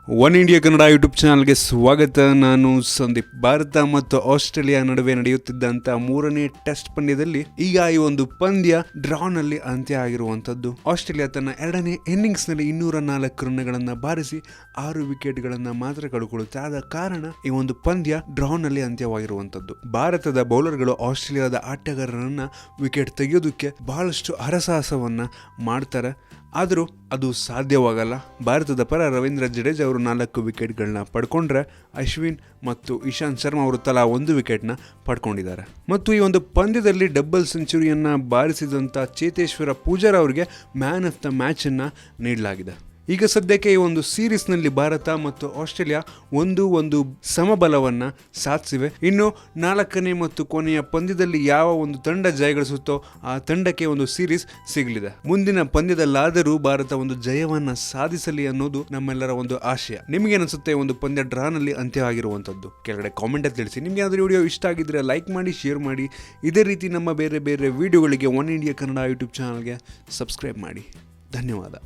One India Kannada YouTube ಚಾನಲ್ಗೆ ಸ್ವಾಗತ. ನಾನು ಸಂದೀಪ್. ಭಾರತ ಮತ್ತು ಆಸ್ಟ್ರೇಲಿಯಾ ನಡುವೆ ನಡೆಯುತ್ತಿದ್ದಂಥ ಮೂರನೇ ಟೆಸ್ಟ್ ಪಂದ್ಯದಲ್ಲಿ ಈಗ ಈ ಒಂದು ಪಂದ್ಯ ಡ್ರಾನಲ್ಲಿ ಅಂತ್ಯ ಆಗಿರುವಂಥದ್ದು. ಆಸ್ಟ್ರೇಲಿಯಾ ತನ್ನ ಎರಡನೇ ಇನ್ನಿಂಗ್ಸ್ನಲ್ಲಿ 204 ರನ್ಗಳನ್ನು ಬಾರಿಸಿ 6 ವಿಕೆಟ್ಗಳನ್ನು ಮಾತ್ರ ಕಳ್ಕೊಳ್ಳುತ್ತೆ. ಆದ ಕಾರಣ ಈ ಒಂದು ಪಂದ್ಯ ಡ್ರಾನಲ್ಲಿ ಅಂತ್ಯವಾಗಿರುವಂಥದ್ದು. ಭಾರತದ ಬೌಲರ್ಗಳು ಆಸ್ಟ್ರೇಲಿಯಾದ ಆಟಗಾರರನ್ನ ವಿಕೆಟ್ ತೆಗೆಯೋದಕ್ಕೆ ಬಹಳಷ್ಟು ಹರಸಾಹಸವನ್ನ ಮಾಡ್ತಾರೆ, ಆದರೂ ಅದು ಸಾಧ್ಯವಾಗಲ್ಲ. ಭಾರತದ ಪರ ರವೀಂದ್ರ ಜಡೇಜಾ ಅವರು 4 ವಿಕೆಟ್ಗಳನ್ನ ಪಡ್ಕೊಂಡ್ರೆ ಅಶ್ವಿನ್ ಮತ್ತು ಇಶಾಂತ್ ಶರ್ಮಾ ಅವರು ತಲಾ 1 ವಿಕೆಟ್ನ ಪಡ್ಕೊಂಡಿದ್ದಾರೆ. ಮತ್ತು ಈ ಒಂದು ಪಂದ್ಯದಲ್ಲಿ ಡಬಲ್ ಸೆಂಚುರಿಯನ್ನು ಬಾರಿಸಿದಂಥ ಚೇತೇಶ್ವರ ಪೂಜಾರ ಅವರಿಗೆ ಮ್ಯಾನ್ ಆಫ್ ದ ಮ್ಯಾಚನ್ನು ನೀಡಲಾಗಿದೆ. ಈಗ ಸದ್ಯಕ್ಕೆ ಈ ಒಂದು ಸೀರೀಸ್ನಲ್ಲಿ ಭಾರತ ಮತ್ತು ಆಸ್ಟ್ರೇಲಿಯಾ ಒಂದು ಸಮಬಲವನ್ನು ಸಾಧಿಸಿವೆ. ಇನ್ನು 4ನೇ ಮತ್ತು ಕೊನೆಯ ಪಂದ್ಯದಲ್ಲಿ ಯಾವ ಒಂದು ತಂಡ ಜಯಗಳಿಸುತ್ತೋ ಆ ತಂಡಕ್ಕೆ ಒಂದು ಸೀರೀಸ್ ಸಿಗಲಿದೆ. ಮುಂದಿನ ಪಂದ್ಯದಲ್ಲಾದರೂ ಭಾರತ ಒಂದು ಜಯವನ್ನು ಸಾಧಿಸಲಿ ಅನ್ನೋದು ನಮ್ಮೆಲ್ಲರ ಒಂದು ಆಶಯ. ನಿಮಗೆ ಅನಿಸುತ್ತೆ ಒಂದು ಪಂದ್ಯ ಡ್ರಾನಲ್ಲಿ ಅಂತ್ಯ ಆಗಿರುವಂಥದ್ದು? ಕೆಳಗಡೆ ಕಾಮೆಂಟ್ ಅಲ್ಲಿ ತಿಳಿಸಿ. ನಿಮಗೆ ಏನಾದರೂ ವಿಡಿಯೋ ಇಷ್ಟ ಆಗಿದ್ರೆ ಲೈಕ್ ಮಾಡಿ, ಶೇರ್ ಮಾಡಿ. ಇದೇ ರೀತಿ ನಮ್ಮ ಬೇರೆ ಬೇರೆ ವಿಡಿಯೋಗಳಿಗೆ ಒನ್ ಇಂಡಿಯಾ ಕನ್ನಡ ಯೂಟ್ಯೂಬ್ ಚಾನಲ್ಗೆ ಸಬ್ಸ್ಕ್ರೈಬ್ ಮಾಡಿ. ಧನ್ಯವಾದ.